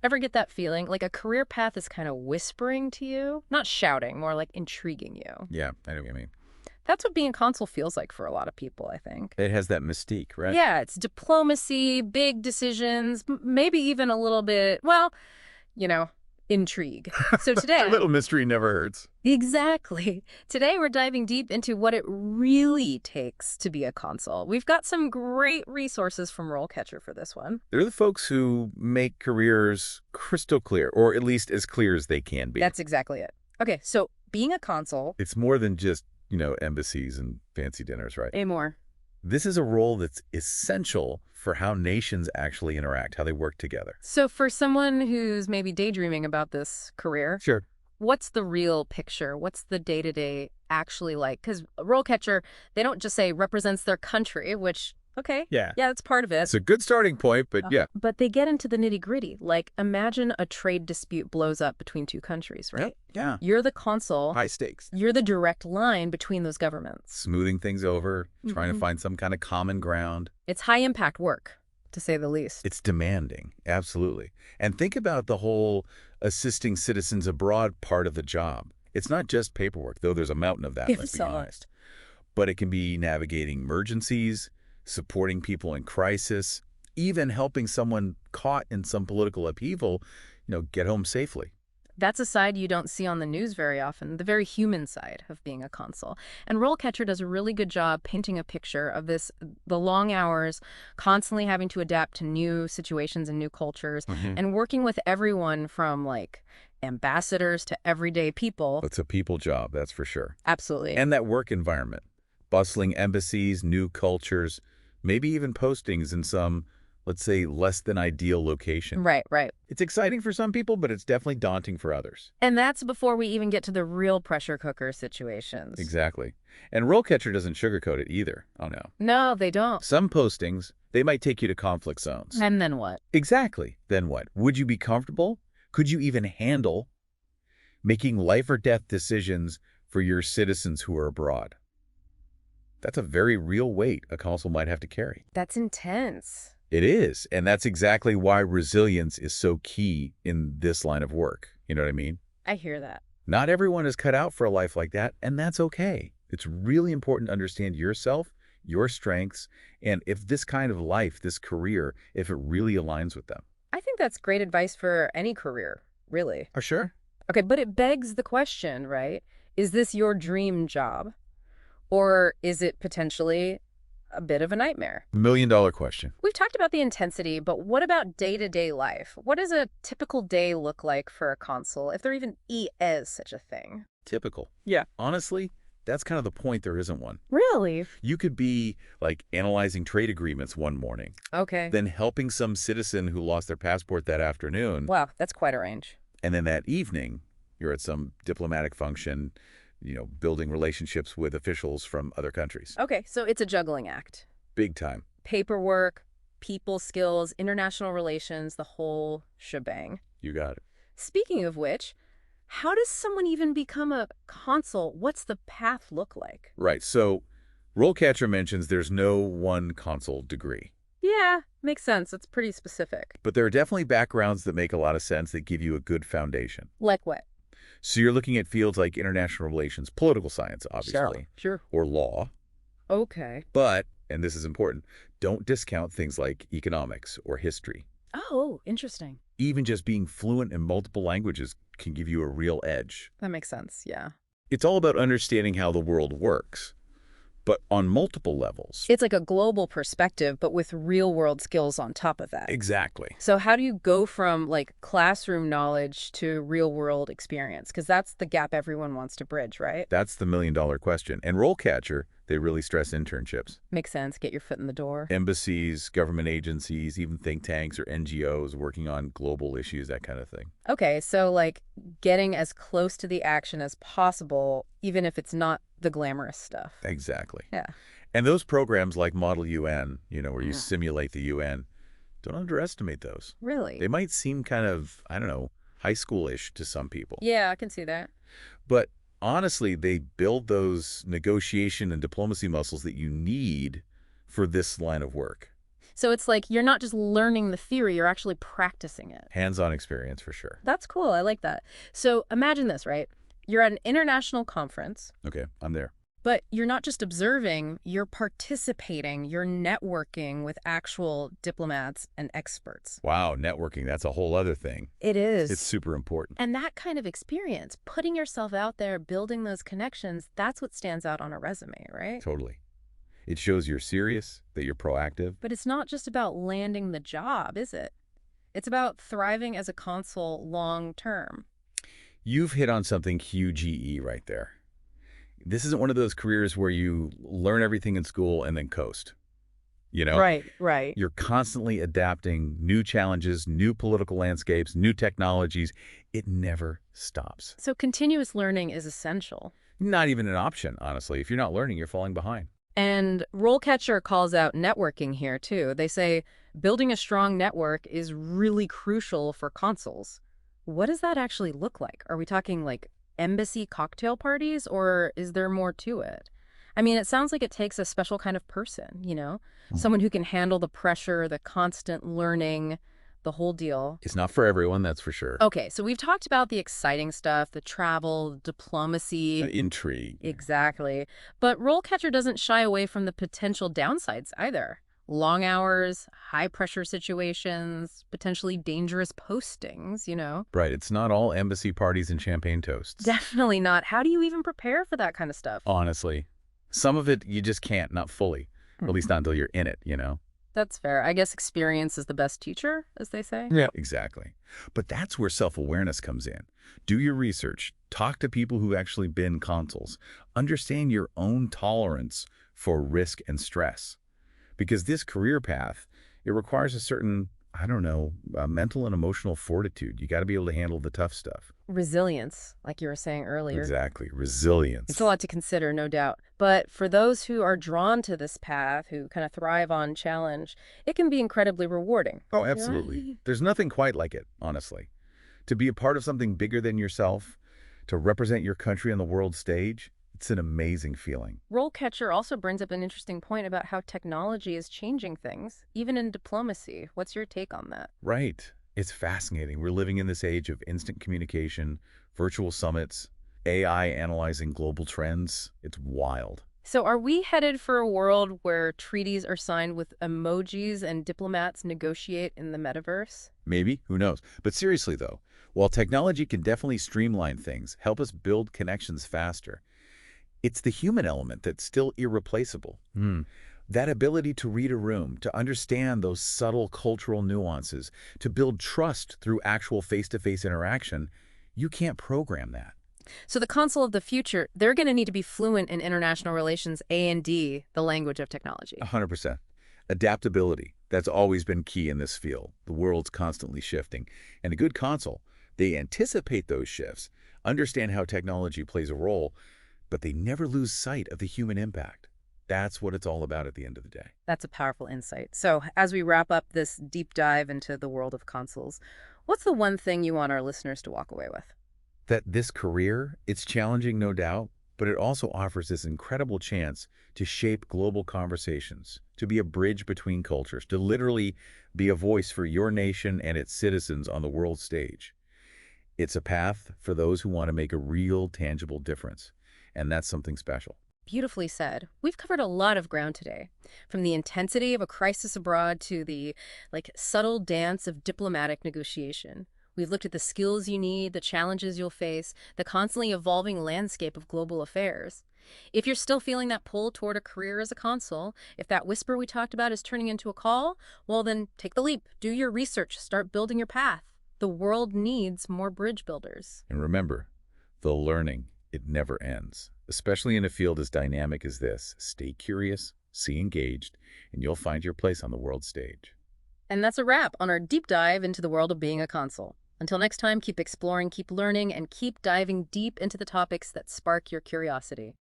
Ever get that feeling? Like a career path is kind of whispering to you? Not shouting, more like intriguing you. Yeah, I know what you mean. That's what being a consul feels like for a lot of people, I think. It has that mystique, right? Yeah, it's diplomacy, big decisions, maybe even a little bit, well, you know, intrigue. So A today, little mystery never hurts. exactly. Today we're diving deep into what it really takes to be a consul. We've got some great resources from RoleCatcher for this one. They're the folks who make careers crystal clear, or at least as clear as they can be. That's exactly it. Okay, so being a consul, It's more than just, embassies and fancy dinners, right? a more. This is a role that's essential for how nations actually interact, how they work together. So for someone who's maybe daydreaming about this career, Sure. what's the real picture? What's the day-to-day actually like? Because RoleCatcher, they don't just say represents their country, which, okay, Yeah. yeah, that's part of it. It's a good starting point, but yeah. But they get into the nitty-gritty. Like, imagine a trade dispute blows up between two countries, right? Yeah. You're the consul. High stakes. You're the direct line between those governments. Smoothing things over, trying to find some kind of common ground. It's high-impact work, to say the least. It's demanding, absolutely. And think about the whole assisting citizens abroad part of the job. It's not just paperwork, though there's a mountain of that, let's be honest. But it can be navigating emergencies, supporting people in crisis, even helping someone caught in some political upheaval, get home safely. That's a side you don't see on the news very often, the very human side of being a consul. And RoleCatcher does a really good job painting a picture of this, the long hours, constantly having to adapt to new situations and new cultures, and working with everyone from like ambassadors to everyday people. It's a people job, that's for sure. Absolutely. And that work environment, bustling embassies, new cultures, maybe even postings in some, let's say, less than ideal location. Right, right. It's exciting for some people, but it's definitely daunting for others. And that's before we even get to the real pressure cooker situations. Exactly. And RoleCatcher doesn't sugarcoat it either. Oh, no. No, they don't. Some postings, they might take you to conflict zones. And then what? Exactly. Then what? Would you be comfortable? Could you even handle making life or death decisions for your citizens who are abroad? That's a very real weight a consul might have to carry. That's intense. It is, and that's exactly why resilience is so key in this line of work. You know what I mean? I hear that. Not everyone is cut out for a life like that, and that's okay. It's really important to understand yourself, your strengths, and if this kind of life, this career, if it really aligns with them. I think that's great advice for any career, really. Oh, sure. Okay, but it begs the question, right? Is this your dream job? Or is it potentially a bit of a nightmare? $1 million question. We've talked about the intensity, but what about day-to-day life? What does a typical day look like for a consul, if there even is such a thing? Typical. Yeah. Honestly, that's kind of the point. There isn't one. Really? You could be like analyzing trade agreements one morning, Okay. then helping some citizen who lost their passport that afternoon, Wow, that's quite a range. and then that evening you're at some diplomatic function, building relationships with officials from other countries. Okay, so it's a juggling act. Big time. Paperwork, people skills, international relations, the whole shebang. You got it. Speaking of which, how does someone even become a consul? What's the path look like? Right. So RoleCatcher mentions there's no one consul degree. Yeah, makes sense. It's pretty specific. But there are definitely backgrounds that make a lot of sense that give you a good foundation. Like what? So you're looking at fields like international relations, political science, obviously, Sure. or law. Okay. But, and this is important, don't discount things like economics or history. Oh, interesting. Even just being fluent in multiple languages can give you a real edge. That makes sense, yeah. It's all about understanding how the world works, but on multiple levels. It's like a global perspective, but with real-world skills on top of that. Exactly. So how do you go from, like, classroom knowledge to real-world experience? Because that's the gap everyone wants to bridge, right? That's the $1 million question. And RoleCatcher, they really stress internships. Makes sense. Get your foot in the door. Embassies, government agencies, even think tanks or NGOs working on global issues, that kind of thing. Okay, so, like, getting as close to the action as possible, even if it's not the glamorous stuff. Exactly. Yeah. And those programs like Model UN, where you simulate the UN, don't underestimate those. Really? They might seem kind of, I don't know, high school-ish to some people. Yeah, I can see that. But honestly, they build those negotiation and diplomacy muscles that you need for this line of work. So it's like you're not just learning the theory, you're actually practicing it. Hands-on experience for sure. That's cool. I like that. So imagine this, right? You're at an international conference, Okay, I'm there. but you're not just observing, you're participating, you're networking with actual diplomats and experts. Wow, networking, that's a whole other thing. It It's is. super important. And that kind of experience, putting yourself out there, building those connections, that's what stands out on a resume, right? Totally. It shows you're serious, that you're proactive. But it's not just about landing the job, is it? It's about thriving as a consul long term. You've hit on something QGE right there. This isn't one of those careers where you learn everything in school and then coast. You know, Right. you're constantly adapting new challenges, new political landscapes, new technologies. It never stops. So continuous learning is essential. Not even an option, honestly. If you're not learning, you're falling behind. And RoleCatcher calls out networking here, too. They say building a strong network is really crucial for consuls. What does that actually look like? Are we talking like embassy cocktail parties, or is there more to it? I mean, it sounds like it takes a special kind of person, someone who can handle the pressure, the constant learning, the whole deal. It's not for everyone, that's for sure. Okay, so we've talked about the exciting stuff, the travel, diplomacy. Intrigue. Exactly. But RoleCatcher doesn't shy away from the potential downsides either. Long hours, high-pressure situations, potentially dangerous postings. Right, it's not all embassy parties and champagne toasts. Definitely not. How do you even prepare for that kind of stuff? Honestly. Some of it you just can't, not fully. At least not until you're in it. That's fair. I guess experience is the best teacher, as they say. Yeah. Exactly. But that's where self-awareness comes in. Do your research. Talk to people who've actually been consuls. Understand your own tolerance for risk and stress. Because this career path, it requires a certain, mental and emotional fortitude. You got to be able to handle the tough stuff. Resilience, like you were saying earlier. Exactly. Resilience. It's a lot to consider, no doubt. But for those who are drawn to this path, who kind of thrive on challenge, it can be incredibly rewarding. Oh, absolutely. There's nothing quite like it, honestly. To be a part of something bigger than yourself, to represent your country on the world stage, it's an amazing feeling. RoleCatcher also brings up an interesting point about how technology is changing things, even in diplomacy. What's your take on that? Right. It's fascinating. We're living in this age of instant communication, virtual summits, AI analyzing global trends. It's wild. So are we headed for a world where treaties are signed with emojis and diplomats negotiate in the metaverse? Maybe. Who knows? But seriously, though, while technology can definitely streamline things, help us build connections faster, it's the human element that's still irreplaceable. That ability to read a room, to understand those subtle cultural nuances, to build trust through actual face-to-face interaction, you can't program that. So the consul of the future, they're going to need to be fluent in international relations, A&D, the language of technology. 100%. Adaptability. That's always been key in this field. The world's constantly shifting. And a good consul, they anticipate those shifts, understand how technology plays a role, but they never lose sight of the human impact. That's what it's all about at the end of the day. That's a powerful insight. So as we wrap up this deep dive into the world of consuls, what's the one thing you want our listeners to walk away with? That this career, it's challenging, no doubt, but it also offers this incredible chance to shape global conversations, to be a bridge between cultures, to literally be a voice for your nation and its citizens on the world stage. It's a path for those who want to make a real, tangible difference. And that's something special. Beautifully said. We've covered a lot of ground today, from the intensity of a crisis abroad to the subtle dance of diplomatic negotiation. We've looked at the skills you need, the challenges you'll face, the constantly evolving landscape of global affairs. If you're still feeling that pull toward a career as a consul, if that whisper we talked about is turning into a call, well then take the leap, do your research, start building your path. The world needs more bridge builders. And remember, the learning, it never ends. Especially in a field as dynamic as this. Stay curious, stay engaged, and you'll find your place on the world stage. And that's a wrap on our deep dive into the world of being a consul. Until next time, keep exploring, keep learning, and keep diving deep into the topics that spark your curiosity.